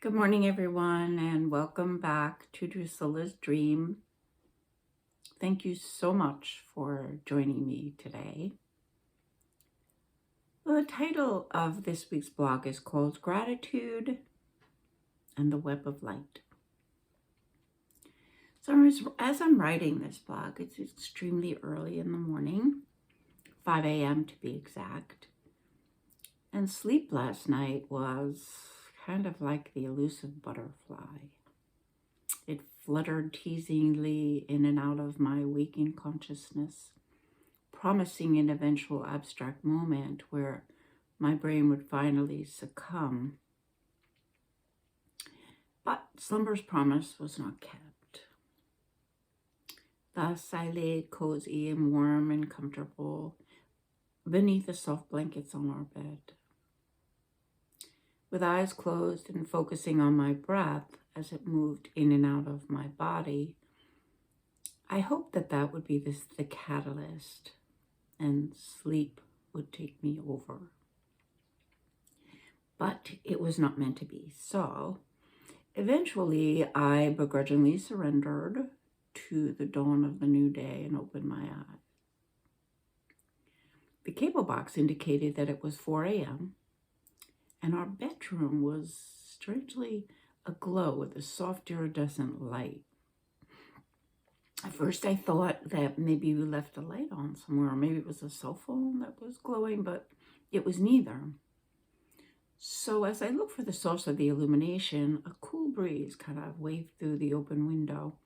Good morning, everyone, and welcome back to Drusilla's Dream. Thank you so much for joining me today. Well, the title of this week's blog is called Gratitude and the Web of Light. So as I'm writing this blog, it's extremely early in the morning, 5 a.m. to be exact. And sleep last night was kind of like the elusive butterfly. It fluttered teasingly in and out of my waking consciousness, promising an eventual abstract moment where my brain would finally succumb. But slumber's promise was not kept. Thus I lay cozy and warm and comfortable beneath the soft blankets on our bed. With eyes closed and focusing on my breath as it moved in and out of my body, I hoped that would be the catalyst and sleep would take me over. But it was not meant to be. So eventually I begrudgingly surrendered to the dawn of the new day and opened my eyes. The cable box indicated that it was 4 a.m. and our bedroom was strangely aglow with a soft iridescent light. At first I thought that maybe we left a light on somewhere, or maybe it was a cell phone that was glowing, but it was neither. So as I looked for the source of the illumination, a cool breeze kind of waved through the open window,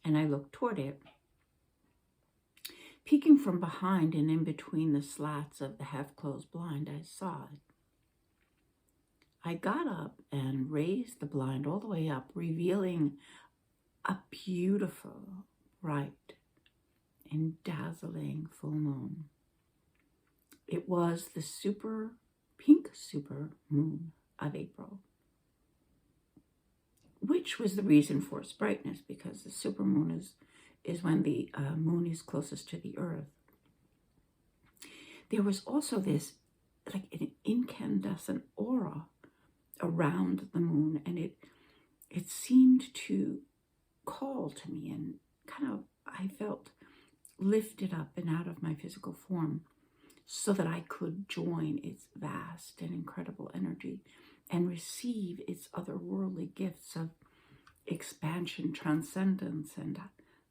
and I looked toward it. Peeking from behind and in between the slats of the half-closed blind, I saw it. I got up and raised the blind all the way up, revealing a beautiful, bright, and dazzling full moon. It was the pink super moon of April, which was the reason for its brightness, because the super moon is when the moon is closest to the earth. There was also this like an incandescent aura around the moon, and it seemed to call to me, and kind of I felt lifted up and out of my physical form so that I could join its vast and incredible energy and receive its otherworldly gifts of expansion, transcendence, and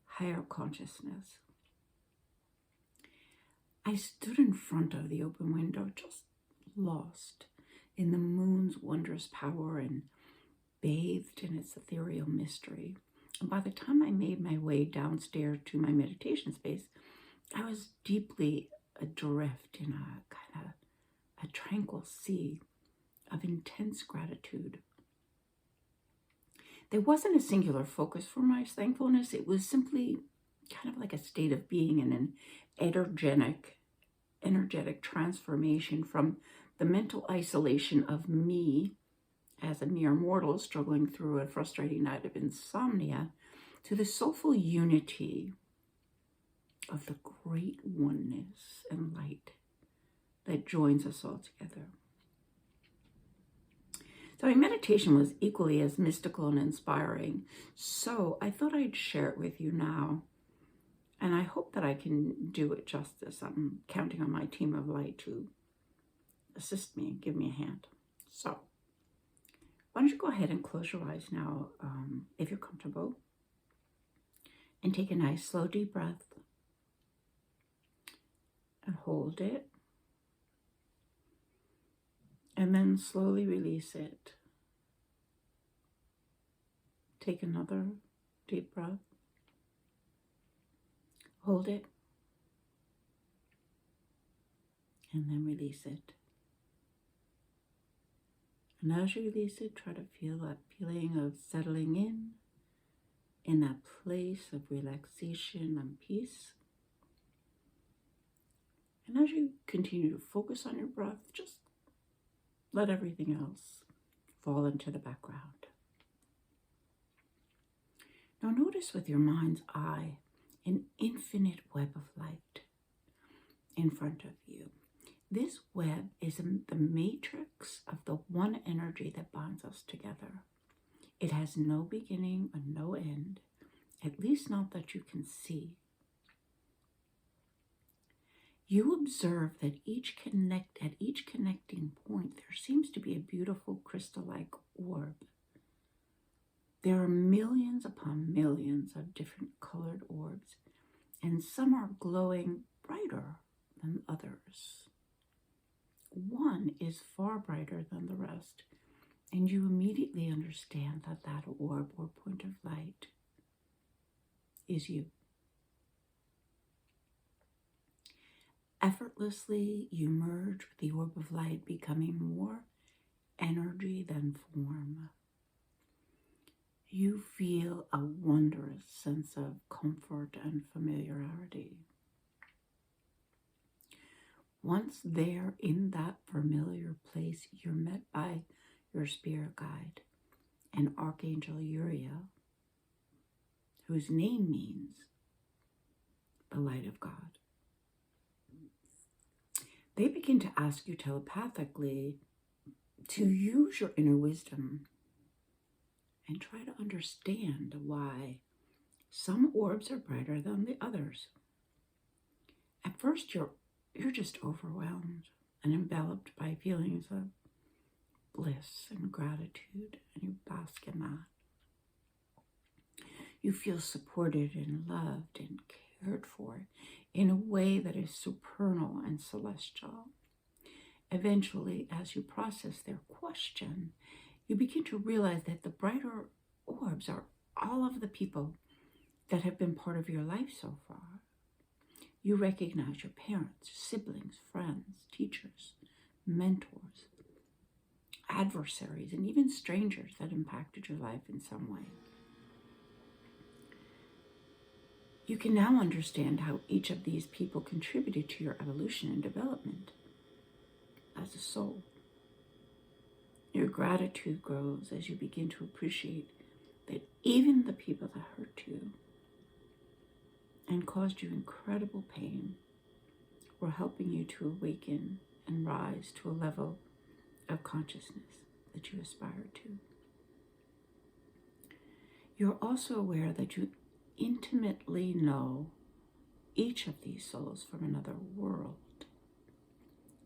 higher consciousness. I stood in front of the open window, just lost in the moon's wondrous power and bathed in its ethereal mystery. And by the time I made my way downstairs to my meditation space, I was deeply adrift in a kind of a tranquil sea of intense gratitude. There wasn't a singular focus for my thankfulness. It was simply kind of like a state of being in an energetic transformation from the mental isolation of me as a mere mortal struggling through a frustrating night of insomnia to the soulful unity of the great oneness and light that joins us all together. So my meditation was equally as mystical and inspiring, so I thought I'd share it with you now, and I hope that I can do it justice. I'm counting on my team of light to assist me and give me a hand. So why don't you go ahead and close your eyes now, if you're comfortable, and take a nice slow deep breath and hold it, and then slowly release it. Take another deep breath, hold it, and then release it. And as you release it, try to feel that feeling of settling in that place of relaxation and peace. And as you continue to focus on your breath, just let everything else fall into the background. Now notice with your mind's eye an infinite web of light in front of you. This web is the matrix of the one energy that binds us together. It has no beginning and no end, at least not that you can see. You observe that at each connecting point, there seems to be a beautiful crystal-like orb. There are millions upon millions of different colored orbs, and some are glowing brighter than others. One is far brighter than the rest, and you immediately understand that that orb or point of light is you. Effortlessly, you merge with the orb of light, becoming more energy than form. You feel a wondrous sense of comfort and familiarity. Once there in that familiar place, you're met by your spirit guide, an Archangel Uriel, whose name means the light of God. They begin to ask you telepathically to use your inner wisdom and try to understand why some orbs are brighter than the others. At first, you're just overwhelmed and enveloped by feelings of bliss and gratitude, and you bask in that. You feel supported and loved and cared for in a way that is supernal and celestial. Eventually, as you process their question, you begin to realize that the brighter orbs are all of the people that have been part of your life so far. You recognize your parents, siblings, friends, teachers, mentors, adversaries, and even strangers that impacted your life in some way. You can now understand how each of these people contributed to your evolution and development as a soul. Your gratitude grows as you begin to appreciate that even the people that hurt you and caused you incredible pain were helping you to awaken and rise to a level of consciousness that you aspire to. You're also aware that you intimately know each of these souls from another world.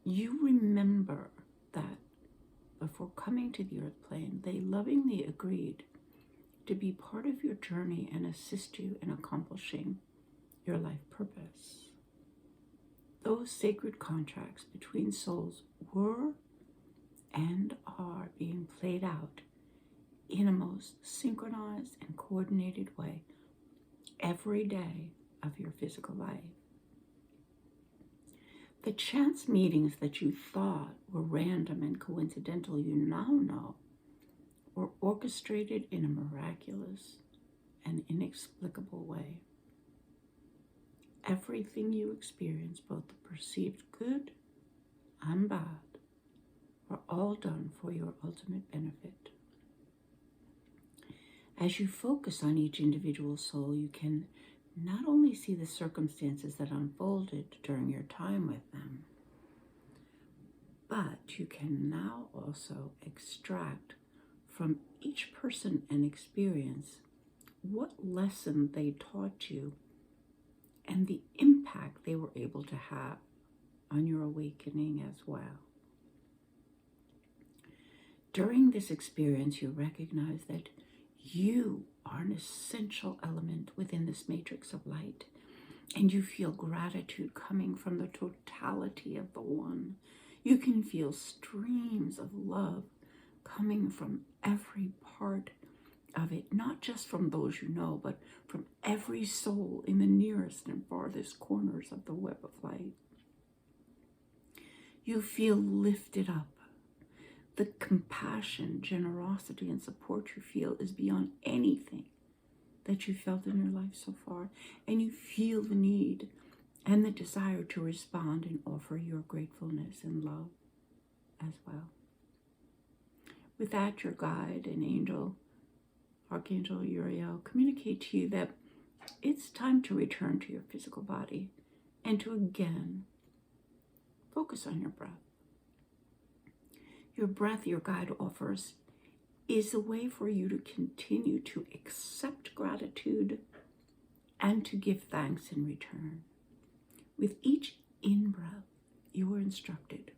You remember that before coming to the earth plane, they lovingly agreed to be part of your journey and assist you in accomplishing your life purpose. Those sacred contracts between souls were and are being played out in a most synchronized and coordinated way every day of your physical life. The chance meetings that you thought were random and coincidental, you now know, were orchestrated in a miraculous and inexplicable way. Everything you experience, both the perceived good and bad, were all done for your ultimate benefit. As you focus on each individual soul, you can not only see the circumstances that unfolded during your time with them, but you can now also extract from each person and experience what lesson they taught you and the impact they were able to have on your awakening as well. During this experience, you recognize that you are an essential element within this matrix of light, and you feel gratitude coming from the totality of the one. You can feel streams of love coming from every part of it, not just from those you know, but from every soul in the nearest and farthest corners of the web of light. You feel lifted up. The compassion, generosity, and support you feel is beyond anything that you felt in your life so far. And you feel the need and the desire to respond and offer your gratefulness and love as well. With that, your guide and angel, Archangel Uriel, communicate to you that it's time to return to your physical body and to again focus on your breath. Your breath, your guide offers, is a way for you to continue to accept gratitude and to give thanks in return. With each in-breath, you are instructed,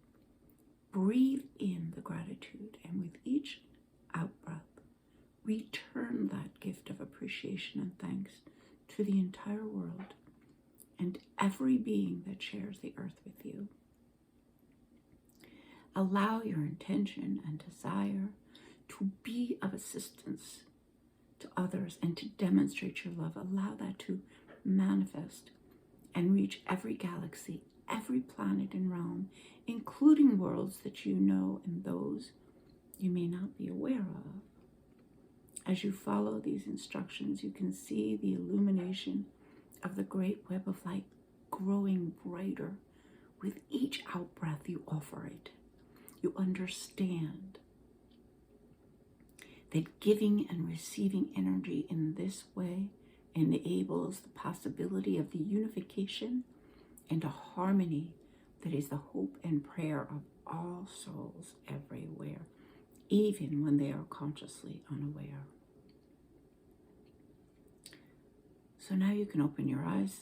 breathe in the gratitude, and with each out-breath, return that gift of appreciation and thanks to the entire world and every being that shares the earth with you. Allow your intention and desire to be of assistance to others and to demonstrate your love. Allow that to manifest and reach every galaxy, every planet and realm, including worlds that you know and those you may not be aware of. As you follow these instructions, you can see the illumination of the great web of light growing brighter with each out-breath you offer it. You understand that giving and receiving energy in this way enables the possibility of the unification and a harmony that is the hope and prayer of all souls everywhere, even when they are consciously unaware. So now you can open your eyes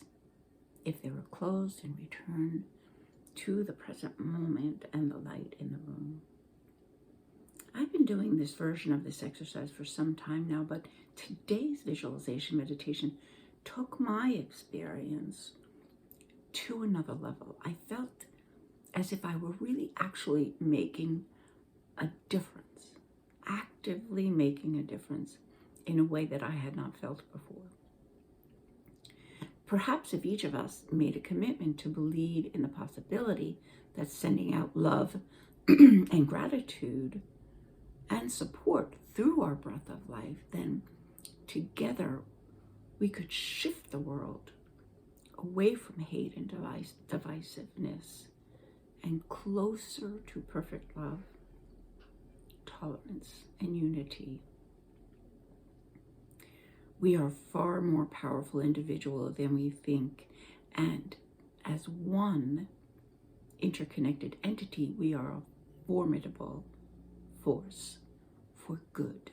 if they were closed and return to the present moment and the light in the room. I've been doing this version of this exercise for some time now, but today's visualization meditation took my experience to another level. I felt as if I were really actually making a difference, actively making a difference in a way that I had not felt before. Perhaps if each of us made a commitment to believe in the possibility that sending out love and gratitude and support through our breath of life, then together we could shift the world away from hate and divisiveness and closer to perfect love, tolerance, and unity. We are far more powerful individual than we think, and as one interconnected entity, we are a formidable force for good.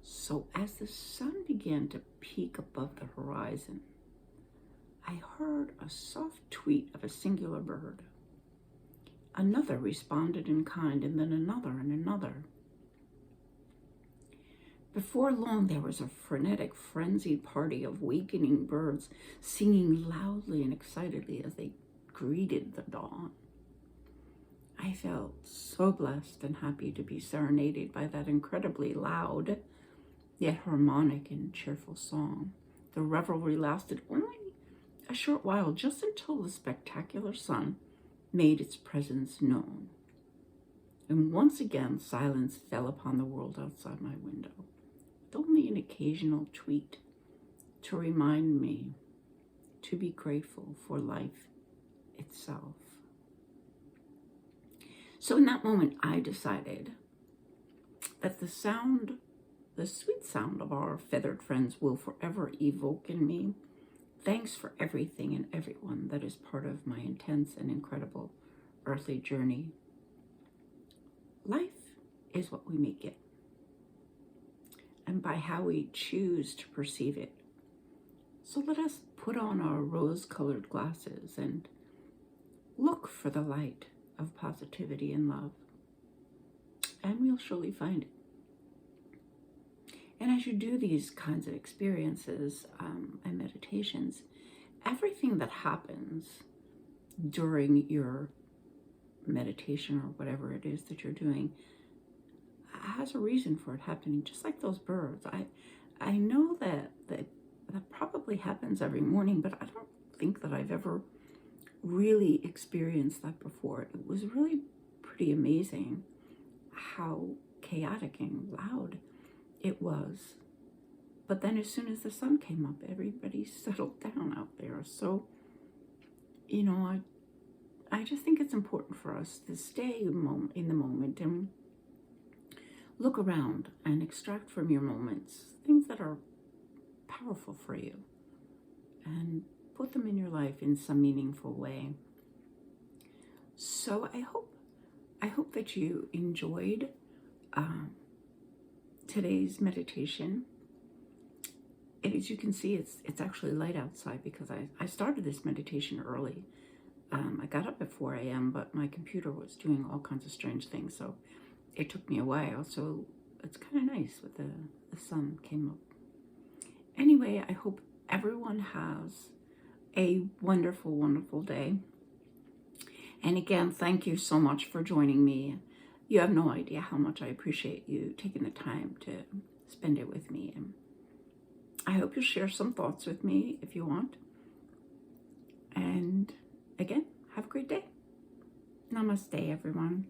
So as the sun began to peak above the horizon, I heard a soft tweet of a singular bird. Another responded in kind, and then another and another. Before long, there was a frenetic, frenzied party of wakening birds singing loudly and excitedly as they greeted the dawn. I felt so blessed and happy to be serenaded by that incredibly loud, yet harmonic and cheerful song. The revelry lasted only a short while, just until the spectacular sun made its presence known. And once again, silence fell upon the world outside my window, with only an occasional tweet to remind me to be grateful for life itself. So in that moment, I decided that the sweet sound of our feathered friends will forever evoke in me thanks for everything and everyone that is part of my intense and incredible earthly journey. Life is what we make it, and by how we choose to perceive it. So let us put on our rose-colored glasses and look for the light of positivity and love, and we'll surely find it. And as you do these kinds of experiences and meditations, everything that happens during your meditation or whatever it is that you're doing has a reason for it happening, just like those birds. I know that probably happens every morning, but I don't think that I've ever really experienced that before. It was really pretty amazing how chaotic and loud it was. But then as soon as the sun came up, everybody settled down out there. So, I just think it's important for us to stay in the moment and look around and extract from your moments things that are powerful for you and put them in your life in some meaningful way. So I I hope that you enjoyed today's meditation. And as you can see, it's actually light outside because I started this meditation early. I got up at 4 a.m., but my computer was doing all kinds of strange things, so it took me a while. So it's kind of nice with the sun came up. Anyway, I hope everyone has a wonderful, wonderful day. And again, thank you so much for joining me. You have no idea how much I appreciate you taking the time to spend it with me. And I hope you'll share some thoughts with me if you want. And again, have a great day. Namaste, everyone.